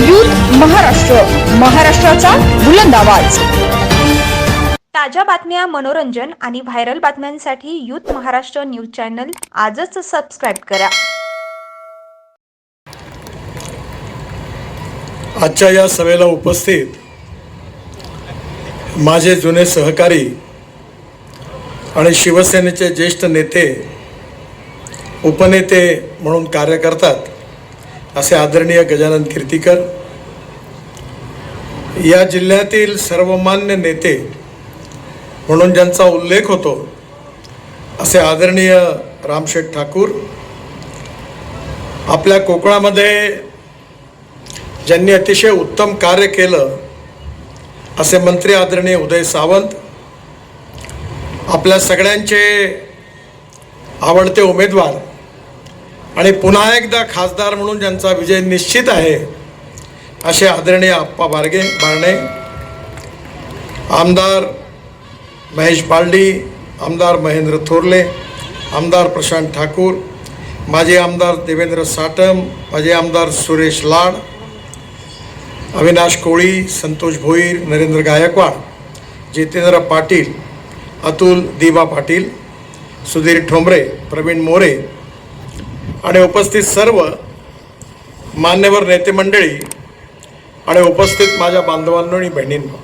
Youth Maharashtra, महाराष्ट्राचा बुलंद आवाज। ताज्या बातम्या, मनोरंजन आणि व्हायरल बातम्यांसाठी यूथ महाराष्ट्र न्यूज चॅनल आजच सबस्क्राइब करा। आजच्या या सभेला उपस्थित माझे जुने सहकारी आणि शिवसेनेचे ज्येष्ठ नेते, उपनेते म्हणून कार्य करतात असे आदरणीय गजानन कीर्तीकर, या जिल्ह्यातील सर्वमान्य नेते म्हणून ज्यांचा उल्लेख होतो असे आदरणीय रामशेठ ठाकूर, आपल्या कोकणामध्ये ज्यांनी अतिशय उत्तम कार्य केलं असे मंत्री आदरणीय उदय सावंत, आपल्या सगळ्यांचे आवडते उमेदवार आणि पुन्हा एकदा खासदार म्हणून ज्यांचा विजय निश्चित आहे असे आदरणीय आप्पा बारणे, आमदार महेश बालडी, आमदार महेंद्र थोरले, आमदार प्रशांत ठाकूर, माजी आमदार देवेंद्र साटम, माजी आमदार सुरेश लाड, अविनाश कोळी, संतोष भोईर, नरेंद्र गायकवाड, जितेंद्र पाटील, अतुल दिबा पाटील, सुधीर ठोंबरे, प्रवीण मोरे आणि उपस्थित सर्व मान्यवर नेते मंडळी आणि उपस्थित माझ्या बांधवांनो आणि बहिणींनो,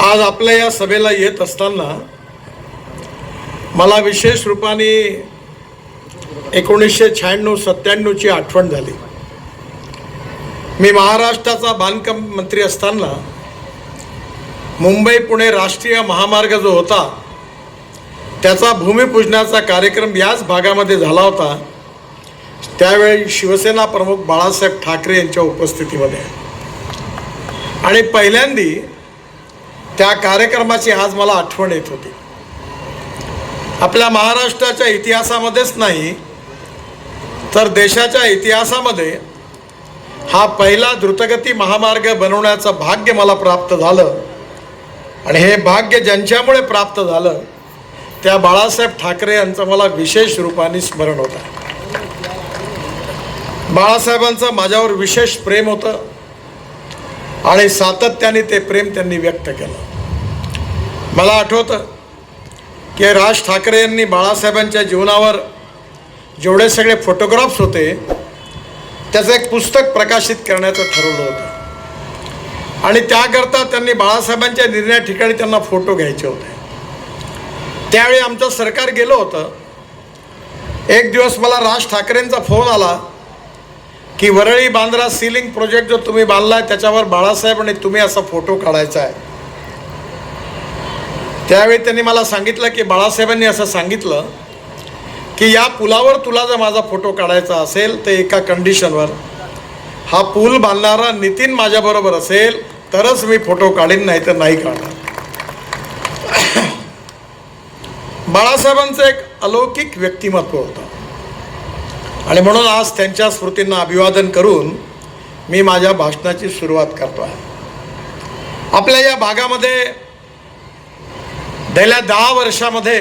आज आपल्या या सभेला येत असताना मला विशेष रूपाने 1996-97ची आठवण झाली। मी महाराष्ट्राचा बांधकाम मंत्री असताना मुंबई पुणे राष्ट्रीय महामार्ग जो होता त्याचा भूमिपूजनाचा कार्यक्रम याच भागामध्ये झाला होता। त्यावेळी शिवसेना प्रमुख बाळासाहेब ठाकरे यांच्या उपस्थितीमध्ये आणि पहिल्यांदी त्या कार्यक्रमाची आज मला आठवण येत होती। आपल्या महाराष्ट्राच्या इतिहासामध्येच नाही तर देशाच्या इतिहासामध्ये हा पहिला द्रुतगती महामार्ग बनवण्याचं भाग्य मला प्राप्त झालं आणि हे भाग्य ज्यांच्यामुळे प्राप्त झालं त्या बाळासाहेब ठाकरे यांचं मला विशेष रूपाने स्मरण होतं। बाळासाहेबांचं माझ्यावर विशेष प्रेम होतं आणि सातत्याने ते प्रेम त्यांनी व्यक्त केलं। मला आठवतं की राज ठाकरे यांनी बाळासाहेबांच्या जीवनावर जेवढे सगळे फोटोग्राफ्स होते त्याचं एक पुस्तक प्रकाशित करण्याचं ठरवलं होतं आणि त्याकरता त्यांनी बाळासाहेबांच्या निर्णया ठिकाणी त्यांना फोटो घ्यायचे होते। त्यावेळी आमचं सरकार गेलं होतं। एक दिवस मला राज ठाकरेंचा फोन आला की वरळी बांद्रा सीलिंग प्रोजेक्ट जो तुम्ही बांधलाय त्याच्यावर बाळासाहेब आणि तुम्ही असा फोटो काढायचा आहे। त्यावेळी त्यांनी मला सांगितलं की बाळासाहेबांनी असं सांगितलं की या पुलावर तुला जर माझा फोटो काढायचा असेल तर एका कंडिशनवर, हा पूल बांधणारा नितीन माझ्याबरोबर असेल तरच मी फोटो काढीन, नाही तर नाही काढणार। बाळासाहेबांचं एक अलौकिक व्यक्तिमत्व होतं आणि म्हणून आज त्यांच्या स्मृतींना अभिवादन करून मी माझ्या भाषणाची सुरुवात करतो आहे। आपल्या या भागामध्ये गेल्या 10 वर्षामध्ये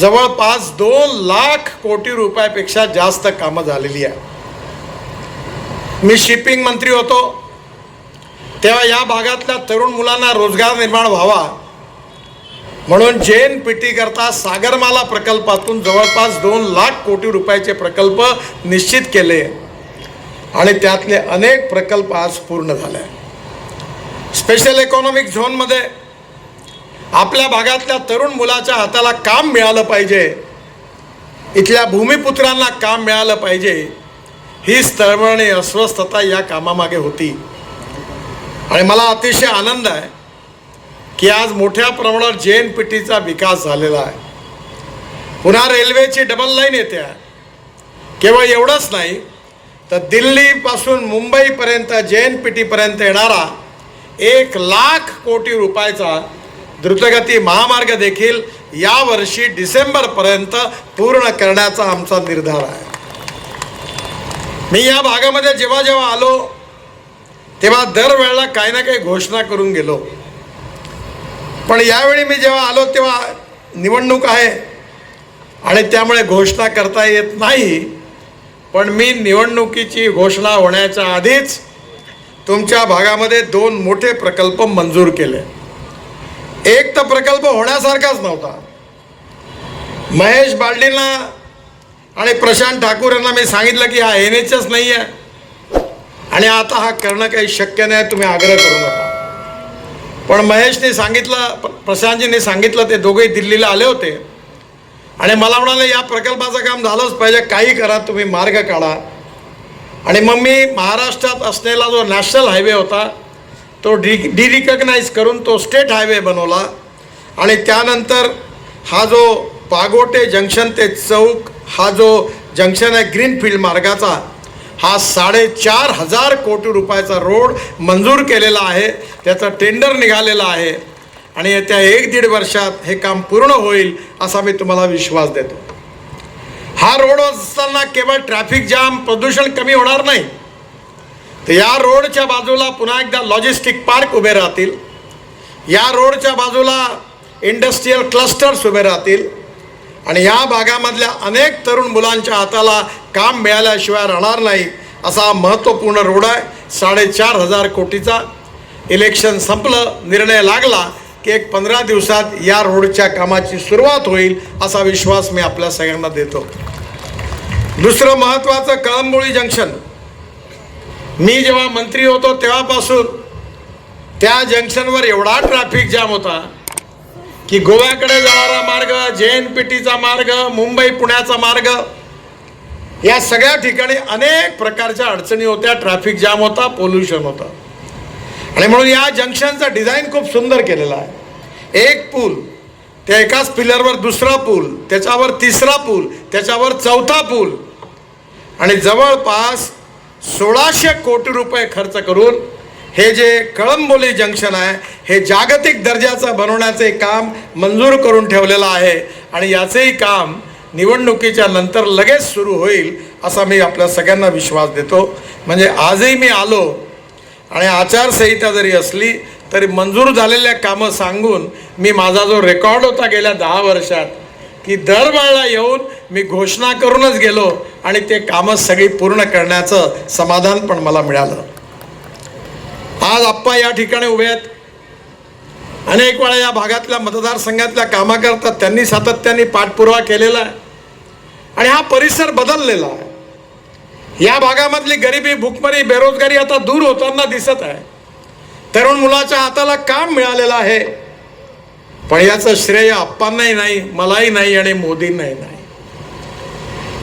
जवळपास 2 लाख कोटी रुपयापेक्षा जास्त कामं झालेली आहे। मी शिपिंग मंत्री होतो तेव्हा या भागातल्या तरुण मुलांना रोजगार निर्माण व्हावा म्हणून JNPT करता सागरमाला प्रकल्पातून जवळपास 2 लाख कोटी रुपयाचे प्रकल्प निश्चित केले आणि त्यातले अनेक प्रकल्प आज पूर्ण झाले। स्पेशल इकॉनॉमिक झोनमध्ये आपल्या भागातल्या तरुण मुलाच्या हाताला काम मिळालं पाहिजे, इथल्या भूमिपुत्रांना काम मिळालं पाहिजे, ही तळमळणी अस्वस्थता या कामामागे होती आणि मला अतिशय आनंद आहे की आज मोठ्या प्रमाणावर JNPTचा विकास झालेला आहे। पुन्हा रेल्वेची डबल लाईन येते आहे। केवळ एवढंच नाही तर दिल्लीपासून मुंबईपर्यंत JNPTपर्यंत येणारा 1 लाख कोटी रुपयाचा द्रुतगती महामार्ग देखील यावर्षी डिसेंबरपर्यंत पूर्ण करण्याचा आमचा निर्धार आहे। मी या भागामध्ये जेव्हा जेव्हा आलो तेव्हा दरवेळेला काही ना काही घोषणा करून गेलो, पण यावेळी मी जेव्हा आलो तेव्हा निवडणूक आहे आणि त्यामुळे घोषणा करता येत नाही, पण मी निवडणुकीची घोषणा होण्याच्या आधीच तुमच्या भागामध्ये 2 मोठे प्रकल्प मंजूर केले. एक तर प्रकल्प होण्यासारखाच नव्हता. महेश बालदींना आणि प्रशांत ठाकूर यांना मी सांगितलं की हा NHच नाही आहे आणि आता हा करणं काही शक्य नाही, तुम्ही आग्रह करू नका. पण महेशने सांगितलं, प्रशांतजींनी सांगितलं, ते दोघेही दिल्लीला आले होते आणि मला म्हणाले या प्रकल्पाचं काम झालंच पाहिजे, काही करा, तुम्ही मार्ग काढा. आणि मग मी महाराष्ट्रात असलेला जो नॅशनल हायवे होता तो डिरिकग्नाइज करून तो स्टेट हायवे बनवला. आणि त्यानंतर हा जो पागोटे जंक्शन ते चौक हा जो जंक्शन आहे ग्रीनफील्ड मार्गाचा, हा 4,500 कोटी रुपयाचा रोड मंजूर केलेला आहे. त्याचं टेंडर निघालेलं आहे आणि येत्या 1-1.5 वर्षात हे काम पूर्ण होईल असा मी तुम्हाला विश्वास देतो. हा रोड असताना केवळ ट्रॅफिक जाम, प्रदूषण कमी होणार नाही, तर या रोडच्या बाजूला पुन्हा एकदा लॉजिस्टिक पार्क उभे राहतील. या रोडच्या बाजूला इंडस्ट्रीयल क्लस्टर्स उभे राहतील आणि या भागामधल्या अनेक तरुण मुलांच्या हाताला काम मिळाल्याशिवाय राहणार नाही असा महत्त्वपूर्ण रोड आहे. 4,500 कोटीचा. इलेक्शन संपलं, निर्णय लागला की एक 15 दिवसात या रोडच्या कामाची सुरुवात होईल असा विश्वास मी आपल्या सगळ्यांना देतो. दुसरं महत्त्वाचं कळंबोळी जंक्शन. मी जेव्हा मंत्री होतो तेव्हापासून त्या जंक्शनवर एवढा ट्रॅफिक जाम होता की गोव्याकडे जाणारा मार्ग, JNPTचा मार्ग, मुंबई पुण्याचा मार्ग, या सगळ्या ठिकाणी अनेक प्रकारच्या अडचणी होत्या. ट्रॅफिक जाम होता, पोल्युशन होतं. आणि म्हणून या जंक्शनचं डिझाईन खूप सुंदर केलेलं आहे. एक पूल, त्या एकाच पिलरवर दुसरा पूल, त्याच्यावर तिसरा पूल, त्याच्यावर चौथा पूल आणि जवळपास 1,600 कोटी रुपये खर्च करून हे जे कळंबोली जंक्शन आहे हे जागतिक दर्जाचं बनवण्याचे काम मंजूर करून ठेवलेलं आहे आणि याचेही काम निवडणुकीच्या नंतर लगेच सुरू होईल असा मी आपल्या सगळ्यांना विश्वास देतो. म्हणजे आजही मी आलो आणि आचारसंहिता जरी असली तरी मंजूर झालेल्या कामं सांगून मी माझा जो रेकॉर्ड होता गेल्या 10 वर्षात की दरवेळेला येऊन मी घोषणा करूनच गेलो आणि ते कामं सगळी पूर्ण करण्याचं समाधान पण मला मिळालं. आज आप्पा या ठिकाणी उभे आहेत. अनेक वेळा या भागातल्या मतदारसंघातल्या कामा करतात, त्यांनी सातत्याने पाठपुरावा केलेला आहे आणि हा परिसर बदललेला आहे. या भागामधली गरिबी, भूकमरी, बेरोजगारी आता दूर होताना दिसत आहे. तरुण मुलाच्या हाताला काम मिळालेलं आहे. पण याचं श्रेय आप्पांनाही नाही, मलाही नाही आणि मोदींनाही नाही.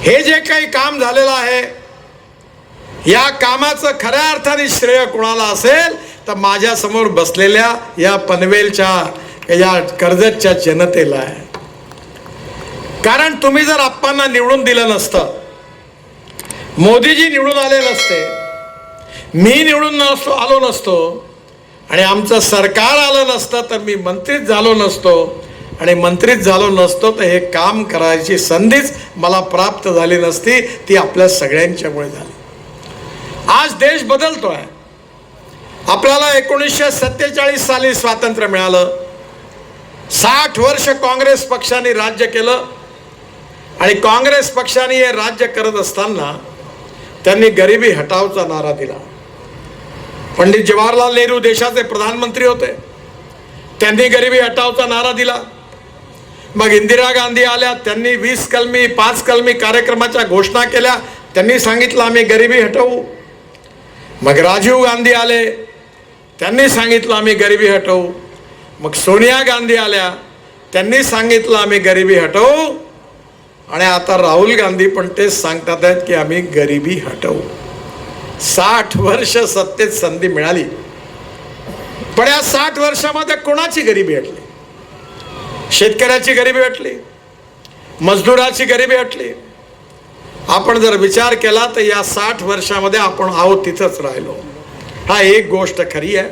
हे जे काही काम झालेलं आहे या कामाचं खऱ्या अर्थाने श्रेय कोणाला असेल तर माझ्या समोर बसलेल्या या पनवेलच्या, या कर्जतच्या जनतेला आहे. कारण तुम्ही जर आप्पांना निवडून दिलं नसतं, मोदीजी निवडून आले नसते, मी निवडून आलो नसतो आणि आमचं सरकार आलं नसतं तर मी मंत्रीच झालो नसतो आणि मंत्रीच झालो नसतो तर हे काम करायची संधीच मला प्राप्त झाली नसती. ती आपल्या सगळ्यांच्यामुळे झाली. आज देश बदलतोय. आपल्याला 1947 साली स्वातंत्र्य मिळालं. 60 वर्ष काँग्रेस पक्षाने राज्य केलं आणि काँग्रेस पक्षाने हे राज्य करत असताना त्यांनी गरिबी हटावचा नारा दिला. पंडित जवाहरलाल नेहरू देशाचे प्रधानमंत्री होते, त्यांनी गरिबी हटावचा नारा दिला. मग इंदिरा गांधी आल्या, त्यांनी 20 कलमी 5 कलमी कार्यक्रमाच्या घोषणा केल्या, त्यांनी सांगितलं आम्ही गरिबी हटवू. मग राजीव गांधी आले, त्यांनी सांगितलं आम्ही गरिबी हटवू. मग सोनिया गांधी आल्या, त्यांनी सांगितलं आम्ही गरिबी हटवू. आणि आता राहुल गांधी पण तेच सांगतात आहेत की आम्ही गरिबी हटवू. 60 वर्ष सत्तेत संधी मिळाली, पण या 60 वर्षामध्ये कोणाची गरिबी हटली? शेतकऱ्याची गरिबी हटली, मजदुराची गरिबी हटली. आपण जर विचार केला तर या 60 वर्षामध्ये आपण आहोत तिथंच राहिलो. हा एक गोष्ट खरी आहे,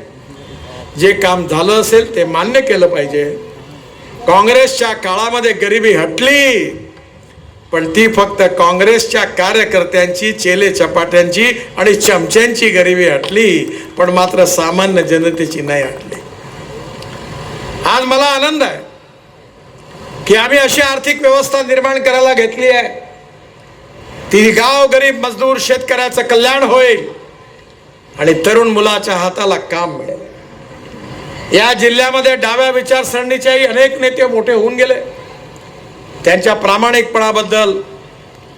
जे काम झालं असेल ते मान्य केलं पाहिजे. काँग्रेसच्या काळामध्ये गरिबी हटली, पण ती फक्त काँग्रेसच्या कार्यकर्त्यांची, चेले चपाट्यांची आणि चमच्यांची गरिबी हटली, पण मात्र सामान्य जनतेची नाही हटली. आज मला आनंद आहे की आम्ही अशी आर्थिक व्यवस्था निर्माण करायला घेतली आहे ती गाव गरीब मजदूर शेतकऱ्याचं कल्याण होईल आणि तरुण मुलाच्या हाताला काम मिळेल। या जिल्ह्यामध्ये डाव्या विचारसरणीचेही अनेक नेते मोठे होऊन गेले। त्यांच्या प्रामाणिकपणाबद्दल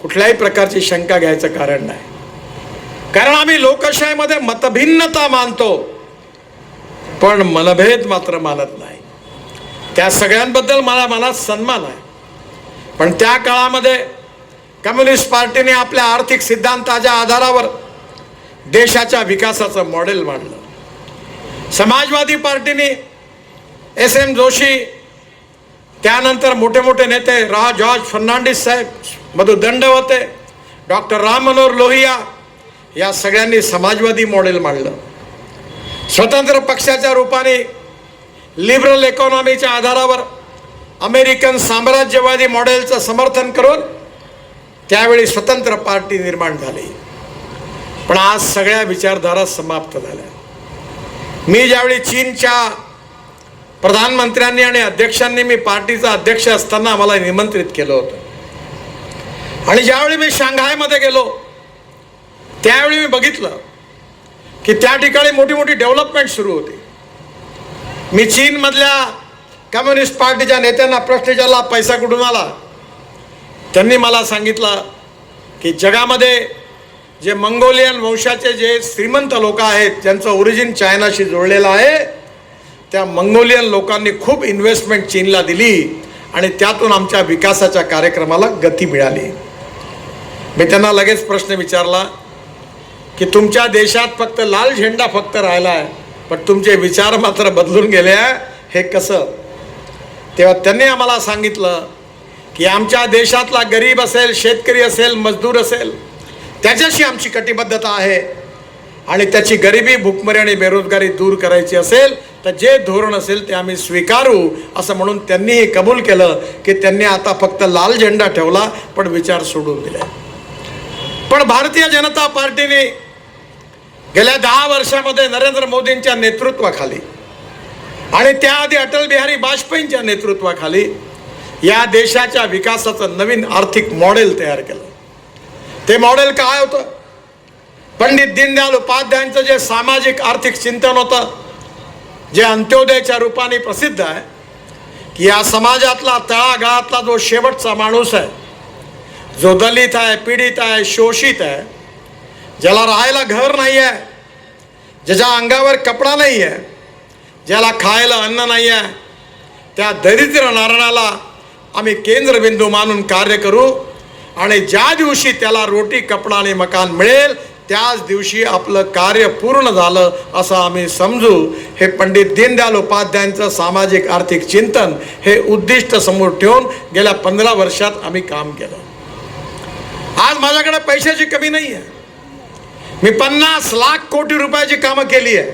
कुठल्याही प्रकारची शंका घ्यायचं कारण नाही, कारण आम्ही लोकशाहीमध्ये मतभिन्नता मानतो पण मनभेद मात्र मानत नाही। त्या सगळ्यांबद्दल मला मनात सन्मान आहे, पण त्या काळामध्ये कम्युनिस्ट पार्टीने आपल्या आर्थिक सिद्धांताच्या आधारावर देशाच्या विकासाचं मॉडेल मांडलं। समाजवादी पार्टीने SM जोशी, त्यानंतर मोठे मोठे नेते जॉर्ज फर्नांडिस साहेब, मधु दंडवते, डॉक्टर राम मनोहर लोहिया या सगळ्यांनी समाजवादी मॉडेल मांडलं। स्वतंत्र पक्षाच्या रूपाने लिबरल इकॉनॉमीच्या आधारावर अमेरिकन साम्राज्यवादी मॉडेलचं समर्थन करून त्यावेळी स्वतंत्र पार्टी निर्माण झाली। पण आज सगळ्या विचारधारा समाप्त झाल्या। मी ज्यावेळी चीनच्या प्रधानमंत्र्यांनी आणि अध्यक्षांनी, मी पार्टीचा अध्यक्ष असताना आम्हाला निमंत्रित केलं होतं, आणि ज्यावेळी मी शांघायमध्ये गेलो त्यावेळी मी बघितलं की त्या ठिकाणी मोठी मोठी डेव्हलपमेंट सुरू होती। मी चीनमधल्या कम्युनिस्ट पार्टीच्या नेत्यांना प्रश्न विचारला, पैसा कुठून आला? त्यांनी मला सांगितलं की जगामध्ये जे मंगोलियन वंशाचे जे श्रीमंत लोक आहेत, ज्यांचं ओरिजिन चायनाशी जोडलेलं आहे, त्या मंगोलियन लोकांनी खूप इन्व्हेस्टमेंट चीनला दिली आणि त्यातून आमच्या विकासाच्या कार्यक्रमाला गती मिळाली। मी त्यांना लगेच प्रश्न विचारला की तुमच्या देशात फक्त लाल झेंडा फक्त राहिला आहे, पण तुमचे विचार मात्र बदलून गेले आहे, हे कसं? तेव्हा त्यांनी आम्हाला सांगितलं की आमच्या देशातला गरीब असेल, शेतकरी असेल, मजदूर असेल, त्याच्याशी आमची कटिबद्धता आहे आणि त्याची गरिबी, भूकमरी आणि बेरोजगारी दूर करायची असेल तर जे धोरण असेल ते आम्ही स्वीकारू, असं म्हणून त्यांनीही कबूल केलं की त्यांनी आता फक्त लाल झेंडा ठेवला पण विचार सोडून दिले। पण भारतीय जनता पार्टीने गेल्या 10 वर्षामध्ये नरेंद्र मोदींच्या नेतृत्वाखाली आणि त्याआधी अटल बिहारी वाजपेयींच्या नेतृत्वाखाली या देशाच्या विकासाचं नवीन आर्थिक मॉडेल तयार केलं। ते मॉडेल काय होतं? पंडित दीनदयाल उपाध्यायांचं जे सामाजिक आर्थिक चिंतन होतं, जे अंत्योदयच्या रूपाने प्रसिद्ध आहे, की या समाजातला तळागाळातला जो शेवटचा माणूस आहे, जो दलित आहे, पीडित आहे, शोषित आहे, ज्याला राहायला घर नाही आहे, ज्याच्या अंगावर कपडा नाही आहे, ज्याला खायला अन्न नाही आहे, त्या दरिद्र नारायणाला आम्ही केंद्रबिंदू मानून कार्य करू आणि ज्या दिवशी त्याला रोटी, कपडा आणि मकान मिळेल त्याच दिवशी आपलं कार्य पूर्ण झालं असं आम्ही समजू। हे पंडित दीनदयाल उपाध्यायांचं सामाजिक आर्थिक चिंतन हे उद्दिष्ट समोर ठेवून गेल्या 15 वर्षात आम्ही काम केलं। आज माझ्याकडे पैशाची कमी नाही आहे। मी 50 लाख कोटी रुपयाची कामं केली आहे।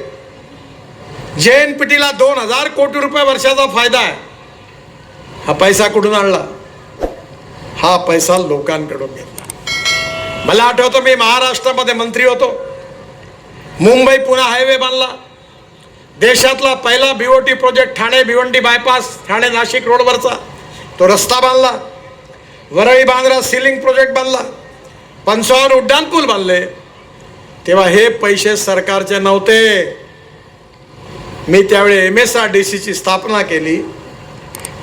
JNPTला 2000 कोटी रुपये वर्षाचा फायदा आहे। हा पैसा कुठून आणला? हा पैसा लोकांकडून घेतला। मला आठवतं मी महाराष्ट्रामध्ये मंत्री होतो, मुंबई पुणे हायवे बांधला, देशातला पहिला BOT project Thane Bhiwandi bypass, Thane Nashik रोडवरचा तो रस्ता बांधला, वरळी बांद्रा सीलिंग प्रोजेक्ट बांधला, 55 उड्डाणपूल बांधले। तेव्हा हे पैसे सरकारचे नव्हते। मी त्यावेळी MSRDCची स्थापना केली,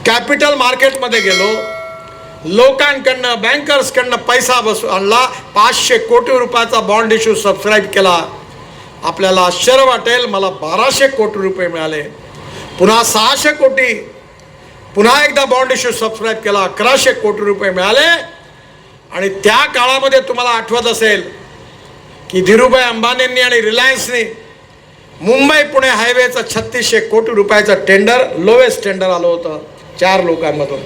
कॅपिटल मार्केटमध्ये गेलो, लोकांकडनं, बँकर्सकडनं पैसा आणला, 500 कोटी रुपयाचा बॉन्ड इश्यू सबस्क्राईब केला। आपल्याला आश्चर्य वाटेल, मला 1200 कोटी रुपये मिळाले। पुन्हा 600 कोटी, पुन्हा एकदा बॉन्ड इश्यू सबस्क्राईब केला, 1100 कोटी रुपये मिळाले। आणि त्या काळामध्ये तुम्हाला आठवत असेल की धीरूभाई अंबानींनी आणि रिलायन्सने मुंबई पुणे हायवेचं 3600 कोटी रुपयाचं टेंडर, लोवेस्ट टेंडर आलं होतं 4 लोकांमधून।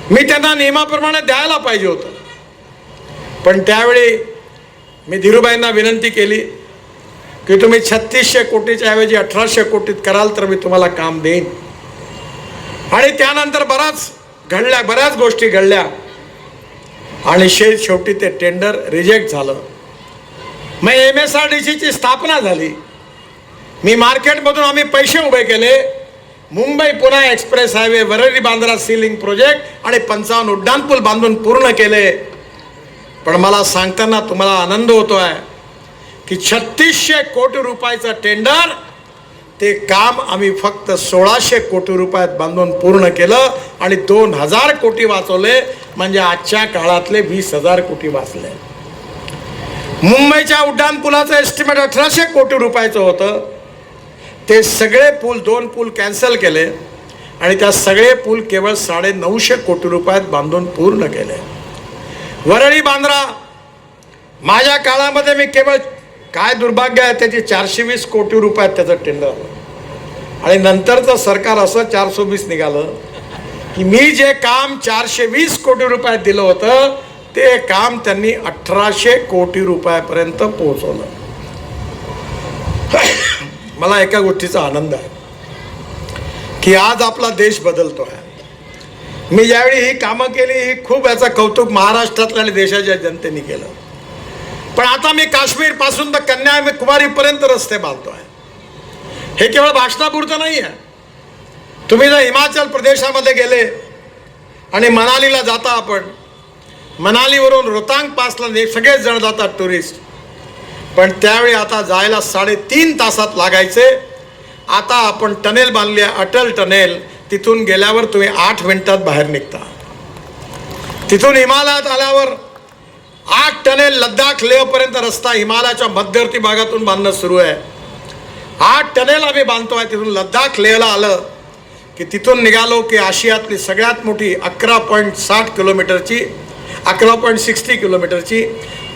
मी त्यांना नियमाप्रमाणे द्यायला पाहिजे होतं, पण त्यावेळी मी धीरूभाईंना विनंती केली की तुम्ही 3600 कोटीच्या ऐवजी 1800 कोटीत कराल तर मी तुम्हाला काम देईन। आणि त्यानंतर बऱ्याच गोष्टी घडल्या आणि शेवटी ते टेंडर रिजेक्ट झालं। मग MSRDCची स्थापना झाली। मी मार्केटमधून आम्ही पैसे उभे केले, Mumbai Pune express highway, Worli Bandra ceiling project आणि 55 उड्डाणपूल बांधून पूर्ण केले। पण मला सांगताना तुम्हाला आनंद होतो आहे की 3600 कोटी रुपयाचं टेंडर ते काम आम्ही फक्त 1600 कोटी रुपयात बांधून पूर्ण केलं आणि 2000 कोटी वाचवले, म्हणजे आजच्या काळातले 20,000 कोटी वाचले. मुंबईच्या उड्डाणपुलाचं एस्टिमेट 1800 कोटी रुपयाचं होतं. ते सगळे पूल 2 पूल कॅन्सल केले आणि त्या सगळे पूल केवळ 950 कोटी रुपयात बांधून पूर्ण केले. वरळी बांद्रा माझ्या काळामध्ये मी केवळ, काय दुर्भाग्य आहे त्याची, 420 कोटी रुपयात त्याचं टेंडर आलं आणि नंतरचं सरकार असं 420 निघालं की मी जे काम 420 कोटी रुपयात दिलं होतं ते काम त्यांनी 1800 कोटी रुपयापर्यंत पोहोचवलं. मला एका गोष्टीचा आनंद आहे की आज आपला देश बदलतो आहे. मी ज्यावेळी ही कामं केली ही खूप याचं कौतुक महाराष्ट्रातल्या आणि देशाच्या जनतेने केलं. पण आता मी काश्मीर पासून तर कन्याकुमारीपर्यंत रस्ते बांधतो आहे. हे केवळ भाषणापुरतं नाही आहे. तुम्ही जर हिमाचल प्रदेशामध्ये गेले आणि मनालीला जाता, आपण मनालीवरून रोहतांग पासला सगळेच जण जातात टुरिस्ट, पण त्यावेळी आता जायला 3.5 तासात लागायचे. आता आपण टनेल बांधली आहे, अटल टनेल. तिथून गेल्यावर तुम्ही 8 मिनिटात बाहेर निघता. तिथून हिमालयात आल्यावर 8 टनेल लद्दाख लेहपर्यंत रस्ता हिमालयाच्या मध्यवर्ती भागातून बांधणं सुरू आहे. 8 टनेल आम्ही बांधतो आहे. तिथून लद्दाख लेहला आलं की तिथून निघालो की आशियातली सगळ्यात मोठी 11.60 किलोमीटरची 11.60 किलोमीटरची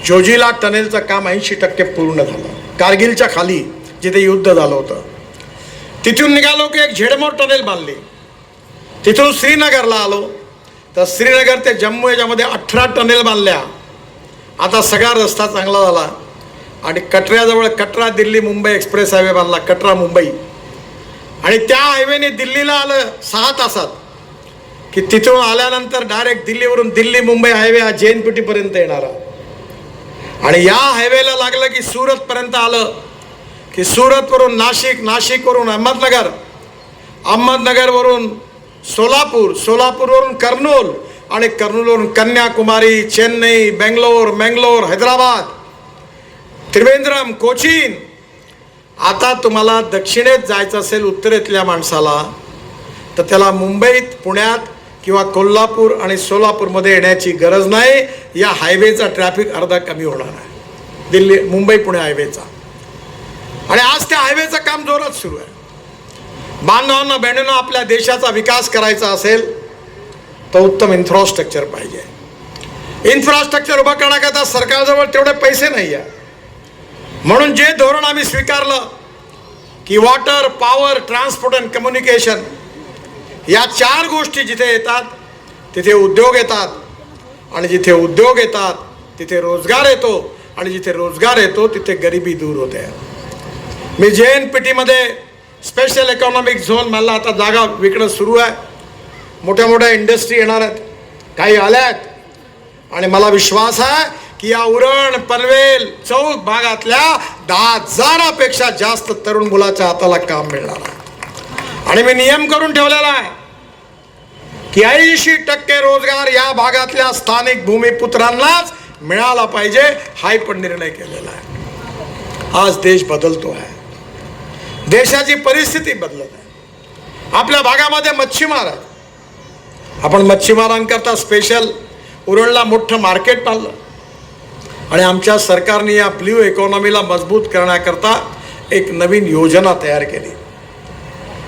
जोजिला टनेलचं काम 80% पूर्ण झालं. कारगिलच्या खाली जिथे युद्ध झालं होतं तिथून निघालो की एक झेडमोर टनेल बांधली. तिथून श्रीनगरला आलो तर श्रीनगर ते जम्मू याच्यामध्ये 18 टनेल बांधल्या. आता सगळा रस्ता चांगला झाला आणि कटऱ्याजवळ कटरा दिल्ली मुंबई एक्सप्रेस हायवे बांधला, कटरा मुंबई. आणि त्या हायवेने दिल्लीला आलं 6 तासात की तिथून आल्यानंतर डायरेक्ट दिल्लीवरून दिल्ली मुंबई हायवे हा JNPT येणारा. आणि या हायवेला लागलं की सुरतपर्यंत आलं की सुरतवरून नाशिक, नाशिकवरून अहमदनगर, अहमदनगरवरून सोलापूर, सोलापूरवरून कर्नूल आणि कर्नूलवरून कन्याकुमारी, चेन्नई, बेंगलोर, हैदराबाद, त्रिवेंद्रम, कोचीन. आता तुम्हाला दक्षिणेत जायचं असेल उत्तरेतल्या माणसाला तर त्याला मुंबईत, पुण्यात किंवा कोल्हापूर आणि सोलापूरमध्ये येण्याची गरज नाही. या हायवेचा ट्रॅफिक अर्धा कमी होणार आहे, दिल्ली मुंबई पुणे हायवेचा. आणि आज त्या हायवेचं काम जोरात सुरू आहे. बांधवांना बहिणींनो, आपल्या देशाचा विकास करायचा असेल तर उत्तम इन्फ्रास्ट्रक्चर पाहिजे. इन्फ्रास्ट्रक्चर उभं करण्याकरता सरकारजवळ तेवढे पैसे नाही आहे. म्हणून जे धोरण आम्ही स्वीकारलं की water, power, transport and communication या 4 गोष्टी जिथे येतात तिथे उद्योग येतात, आणि जिथे उद्योग येतात तिथे रोजगार येतो, आणि जिथे रोजगार येतो तिथे गरिबी दूर होते. मी JNPTमध्ये स्पेशल इकॉनॉमिक झोन मला आता जागा विकणं सुरू आहे. मोठ्या मोठ्या इंडस्ट्री येणार आहेत, काही आल्या आहेत. आणि मला विश्वास आहे की या उरण, पनवेल, चौक भागातल्या 10,000पेक्षा जास्त तरुण मुलाच्या हाताला काम मिळणार आहे. आणि मी नियम करून ठेवलेला आहे की 80% रोजगार या भागातल्या स्थानिक भूमिपुत्रांनाच मिळाला पाहिजे. हाही पण निर्णय केलेला आहे. आज देश बदलतो आहे, देशाची परिस्थिती बदलत आहे. आपल्या भागामध्ये मच्छीमार आहेत. आपण मच्छीमारांकरता स्पेशल उरणला मोठं मार्केट बांधलं आणि आमच्या सरकारने या ब्ल्यू इकॉनॉमीला मजबूत करण्याकरता एक नवीन योजना तयार केली.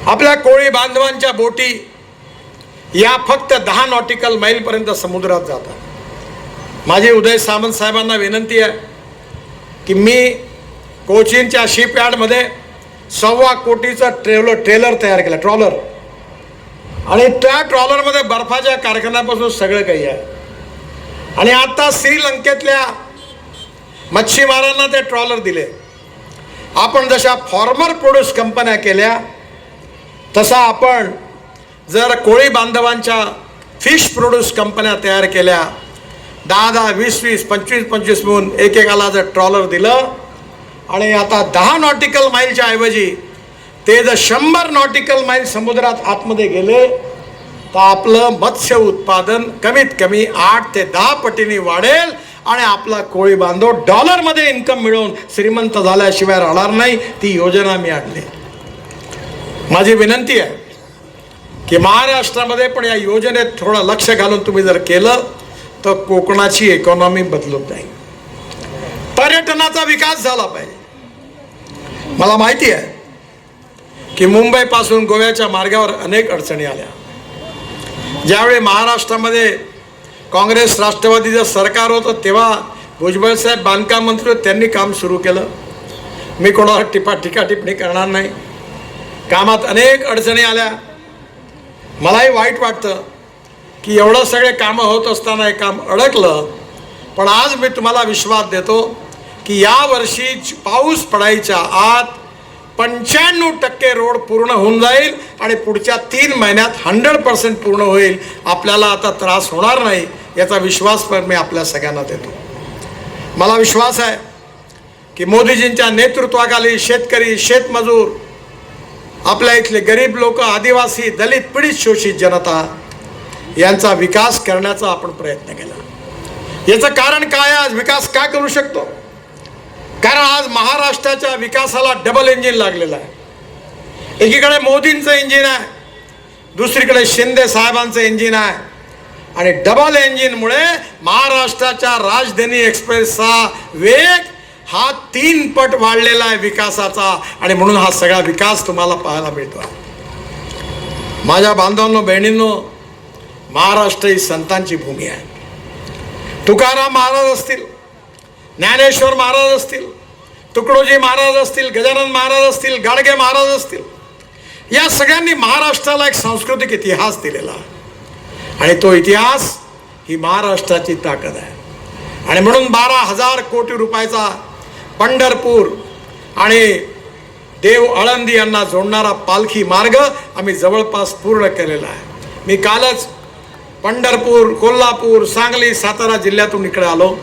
आपल्या कोळी बांधवांच्या बोटी या फक्त 10 नॉटिकल मैलपर्यंत समुद्रात जातात. माझी उदय सामंत साहेबांना विनंती आहे की मी कोचीनच्या शिपयार्डमध्ये 1.25 कोटीचा ट्रेलर तयार केला, ट्रॉलर. आणि त्या ट्रॉलरमध्ये बर्फाच्या कारखान्यापासून सगळं काही आहे. आणि आता श्रीलंकेतल्या मच्छीमारांना ते ट्रॉलर दिले. आपण जशा फॉर्मर प्रोड्यूस कंपन्या केल्या तसा आपण जर कोळी बांधवांच्या फिश प्रोड्यूस कंपन्या तयार केल्या, 10-10, 20-20, 25-25 म्हणून एकेकाला जर ट्रॉलर दिलं आणि आता 10 नॉटिकल माईलच्या ऐवजी ते जर 100 नॉटिकल माईल समुद्रात आतमध्ये गेले तर आपलं मत्स्य उत्पादन कमीत कमी 8 ते 10 पटीने वाढेल आणि आपला कोळी बांधव डॉलरमध्ये इन्कम मिळवून श्रीमंत झाल्याशिवाय राहणार नाही. ती योजना मी आणली. माझी विनंती आहे की महाराष्ट्रामध्ये पण या योजनेत थोडं लक्ष घालून तुम्ही जर केलं तर कोकणाची इकॉनॉमी बदलत जाईल. पर्यटनाचा विकास झाला पाहिजे. मला माहिती आहे की मुंबईपासून गोव्याच्या मार्गावर अनेक अडचणी आल्या. ज्यावेळी महाराष्ट्रामध्ये काँग्रेस राष्ट्रवादीचं सरकार होतं तेव्हा भुजबळ साहेब बांधकाम मंत्री होते, त्यांनी काम सुरू केलं. मी कोणाला टीका टिप्पणी करणार नाही. कामात अनेक अडचणी आल्या. मलाही वाईट वाटतं की एवढं सगळे कामं होत असताना हे काम अडकलं. पण आज मी तुम्हाला विश्वास देतो की यावर्षी पाऊस पडायच्या आत 95% रोड पूर्ण होऊन जाईल आणि पुढच्या 3 महिन्यात 100% पूर्ण होईल. आपल्याला आता त्रास होणार नाही याचा विश्वास पण मी आपल्या सगळ्यांना देतो. मला विश्वास आहे की मोदीजींच्या नेतृत्वाखाली शेतकरी, शेतमजूर, आपल्या इथले गरीब लोक, आदिवासी, दलित, पीडित, शोषित जनता यांचा विकास करण्याचा आपण प्रयत्न केला. याचं कारण काय? आज विकास का करू शकतो? कारण आज महाराष्ट्राच्या विकासाला डबल इंजिन लागलेलं आहे. एकीकडे मोदींचं इंजिन आहे, दुसरीकडे शिंदे साहेबांचं इंजिन आहे. आणि डबल इंजिनमुळे महाराष्ट्राच्या राजधानी एक्सप्रेसचा वेग हा 3 पट वाढलेला आहे विकासाचा. आणि म्हणून हा सगळा विकास तुम्हाला पाहायला मिळतो. माझ्या बांधवांनो, बहिणींनो, महाराष्ट्र ही संतांची भूमी आहे. तुकाराम महाराज असतील, ज्ञानेश्वर महाराज असतील, तुकडोजी महाराज असतील, गजानन महाराज असतील, गाडगे महाराज असतील, या सगळ्यांनी महाराष्ट्राला एक सांस्कृतिक इतिहास दिलेला आहे. आणि तो इतिहास ही महाराष्ट्राची ताकद आहे. आणि म्हणून 12,000 कोटी रुपयाचा पंढरपूर आणि देव आळंदी यांना जोडणारा पालखी मार्ग आम्ही जवळपास पूर्ण केलेला आहे. मी कालच पंढरपूर, कोल्हापूर, सांगली, सातारा जिल्ह्यातून इकडे आलो.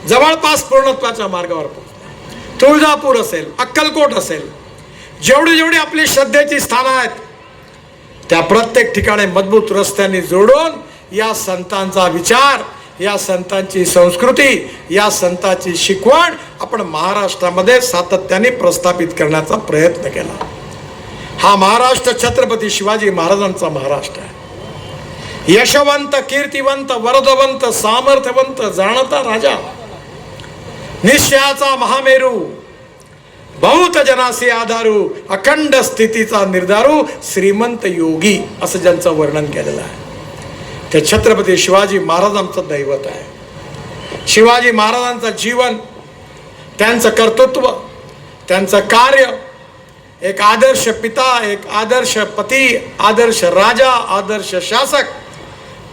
जवळपास पूर्णत्वाच्या मार्गावर पोहोचलो. तुळजापूर असेल, अक्कलकोट असेल, जेवढी आपली श्रद्धेची स्थानं आहेत त्या प्रत्येक ठिकाणी मजबूत रस्त्यांनी जोडून या संतांचा विचार, या संतांची संस्कृती, या संतांची शिकवण आपण महाराष्ट्रामध्ये सातत्याने प्रस्थापित करण्याचा प्रयत्न केला. हा महाराष्ट्र छत्रपती शिवाजी महाराजांचा महाराष्ट्र आहे. यशवंत, कीर्तिवंत, वरदवंत, सामर्थ्यवंत, जाणता राजा, निश्चयाचा महामेरू, बहुत जनासी आधारू, अखंड स्थितीचा निर्धारू, श्रीमंत योगी, असं ज्यांचं वर्णन केलेलं आहे ते छत्रपती शिवाजी महाराजांचं दैवत आहे. शिवाजी महाराजांचं जीवन, त्यांचं कर्तृत्व, त्यांचं कार्य, एक आदर्श पिता, एक आदर्श पती, आदर्श राजा, आदर्श शासक,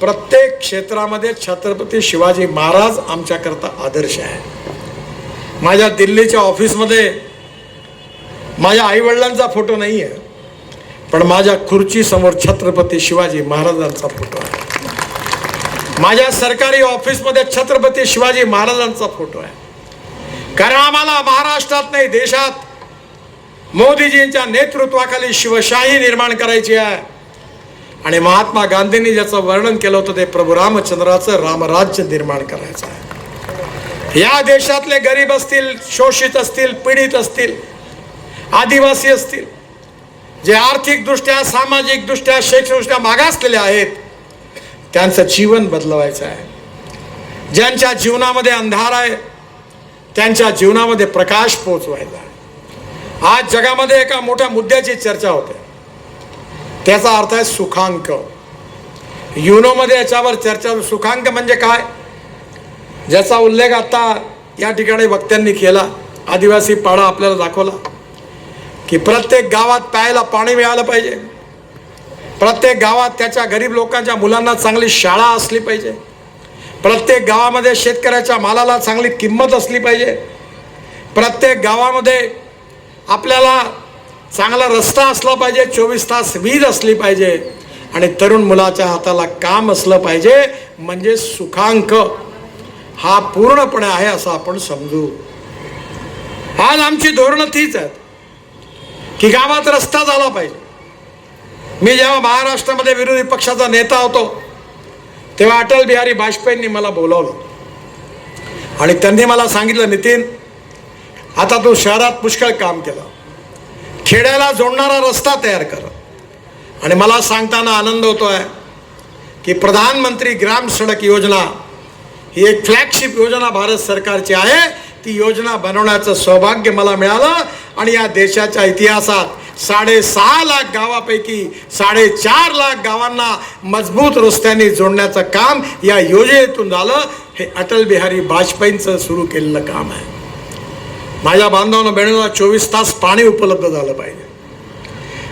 प्रत्येक क्षेत्रामध्ये छत्रपती शिवाजी महाराज आमच्याकरता आदर्श आहे. माझ्या दिल्लीच्या ऑफिसमध्ये माझ्या आईवडिलांचा फोटो नाही आहे, पण माझ्या खुर्चीसमोर छत्रपती शिवाजी महाराजांचा फोटो आहे. माझ्या सरकारी ऑफिसमध्ये छत्रपती शिवाजी महाराजांचा फोटो आहे. कारण आम्हाला महाराष्ट्रात नाही, देशात मोदीजींच्या नेतृत्वाखाली शिवशाही निर्माण करायची आहे. आणि महात्मा गांधींनी ज्याचं वर्णन केलं होतं ते प्रभू रामचंद्राचं रामराज्य निर्माण करायचं आहे. या देशातले गरीब असतील, शोषित असतील, पीडित असतील, आदिवासी असतील, जे आर्थिकदृष्ट्या, सामाजिकदृष्ट्या, शैक्षणिकदृष्ट्या मागासलेले आहेत, त्यांचं जीवन बदलवायचं आहे. ज्यांच्या जीवनामध्ये अंधार आहे त्यांच्या जीवनामध्ये प्रकाश पोचवायचा आहे. आज जगामध्ये एका मोठ्या मुद्द्याची चर्चा होते, त्याचा अर्थ आहे सुखांक. युनोमध्ये याच्यावर चर्चा. सुखांक म्हणजे काय, ज्याचा उल्लेख आता या ठिकाणी वक्त्यांनी केला. आदिवासी पाडा आपल्याला दाखवला की प्रत्येक गावात प्यायला पाणी मिळालं पाहिजे, प्रत्येक गावात त्याच्या गरीब लोकांच्या मुलांना चांगली शाळा असली पाहिजे, प्रत्येक गावामध्ये शेतकऱ्याच्या मालाला चांगली किंमत असली पाहिजे, प्रत्येक गावामध्ये आपल्याला चांगला रस्ता असला पाहिजे, 24 तास वीज असली पाहिजे आणि तरुण मुलाच्या हाताला काम असलं पाहिजे. म्हणजे सुखांक हा पूर्णपणे आहे असं आपण समजू. आज आमची धोरणं तीच आहेत की गावात रस्ता झाला पाहिजे. मी जेव्हा महाराष्ट्रामध्ये विरोधी पक्षाचा नेता होतो तेव्हा अटल बिहारी वाजपेयींनी मला बोलावलं आणि त्यांनी मला सांगितलं, नितीन आता तू शहरात पुष्कळ काम केलं, खेड्याला जोडणारा रस्ता तयार कर. आणि मला सांगताना आनंद होतोय की प्रधानमंत्री ग्राम सडक योजना ही एक फ्लॅगशिप योजना भारत सरकारची आहे. ती योजना बनवण्याचं सौभाग्य मला मिळालं आणि या देशाच्या इतिहासात 6.5 लाख गावापैकी 4.5 लाख गावांना मजबूत रस्त्यांनी जोडण्याचं काम या योजनेतून झालं. हे अटल बिहारी वाजपेयींचं सुरू केलेलं काम आहे. माझ्या बांधवांना बहिणीला 24 तास पाणी उपलब्ध झालं पाहिजे,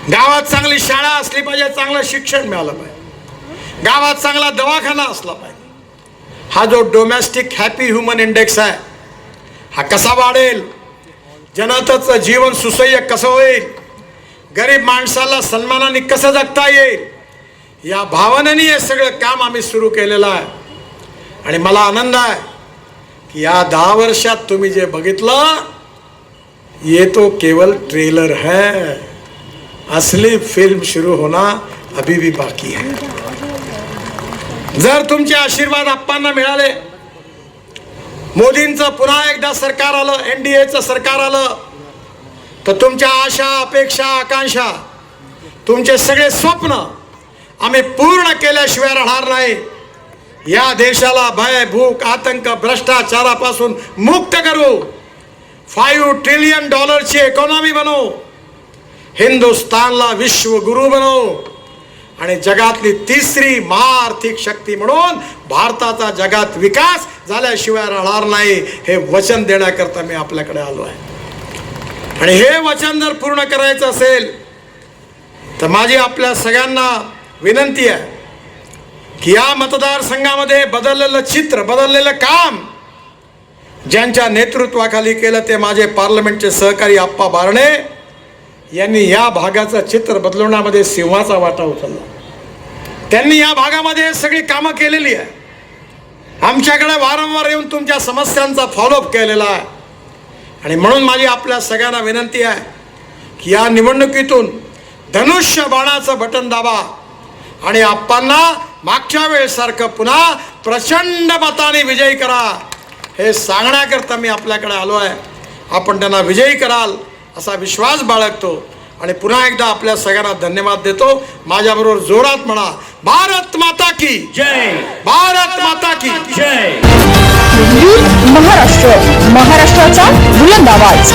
गावात चांगली शाळा असली पाहिजे, चांगलं शिक्षण मिळालं पाहिजे, गावात चांगला दवाखाना असला पाहिजे. हा जो डोमेस्टिक हॅपी ह्युमन इंडेक्स आहे हा कसा वाढेल, जनतेचं जीवन सुसह्य कसं होईल, गरीब माणसाला सन्मानाने कसं जगता येईल, या भावनेने हे सगळं काम आम्ही सुरू केलेलं आहे. आणि मला आनंद आहे की या 10 वर्षात तुम्ही जे बघितलं ये तो केवल ट्रेलर है, असली फिल्म शुरू होना अभी भी बाकी है. जर तुमचे आशीर्वाद आप्पांना मिळाले, मोदींचं पुन्हा एकदा सरकार आलं, NDAचं सरकार आलं, तर तुमच्या आशा अपेक्षा आकांक्षा तुमचे सगळे स्वप्न आम्ही पूर्ण केल्याशिवाय राहणार नाही. या देशाला भय भूक आतंक भ्रष्टाचारापासून मुक्त करू, $5 ट्रिलियन ची इकॉनॉमी बनवू, हिंदुस्थानला विश्वगुरु बनवू आणि जगातली तिसरी महाआर्थिक शक्ती म्हणून भारताचा जगात विकास झाल्याशिवाय राहणार नाही. हे वचन देण्याकरता मी आपल्याकडे आलो आहे. आणि हे वचन जर पूर्ण करायचं असेल तर माझी आपल्या सगळ्यांना विनंती आहे की या मतदारसंघामध्ये बदललेलं चित्र, बदललेलं काम ज्यांच्या नेतृत्वाखाली केलं ते माझे पार्लमेंटचे सहकारी आप्पा बारणे यांनी या भागाचं चित्र बदलवण्यामध्ये सिंहाचा वाटा उचलला. त्यांनी या भागामध्ये सगळी कामं केलेली आहे. आमच्याकडे वारंवार येऊन तुमच्या समस्यांचा फॉलोअप केलेला आहे. आणि म्हणून माझी आपल्या सगळ्यांना विनंती आहे की या निवडणुकीतून धनुष्य बाणाचं बटन दाबा आणि आप्पांना मागच्या वेळेसारखं पुन्हा प्रचंड मताने विजयी करा. हे सांगण्याकरता मी आपल्याकडे आलो आहे. आपण त्यांना विजयी कराल असा विश्वास बाळगतो आणि पुन्हा एकदा आपल्या सगळ्यांना धन्यवाद देतो. माझ्याबरोबर जोरात म्हणा, भारत माता की जय, भारत माता की जय. महाराष्ट्र, महाराष्ट्राचा बुलंद आवाज.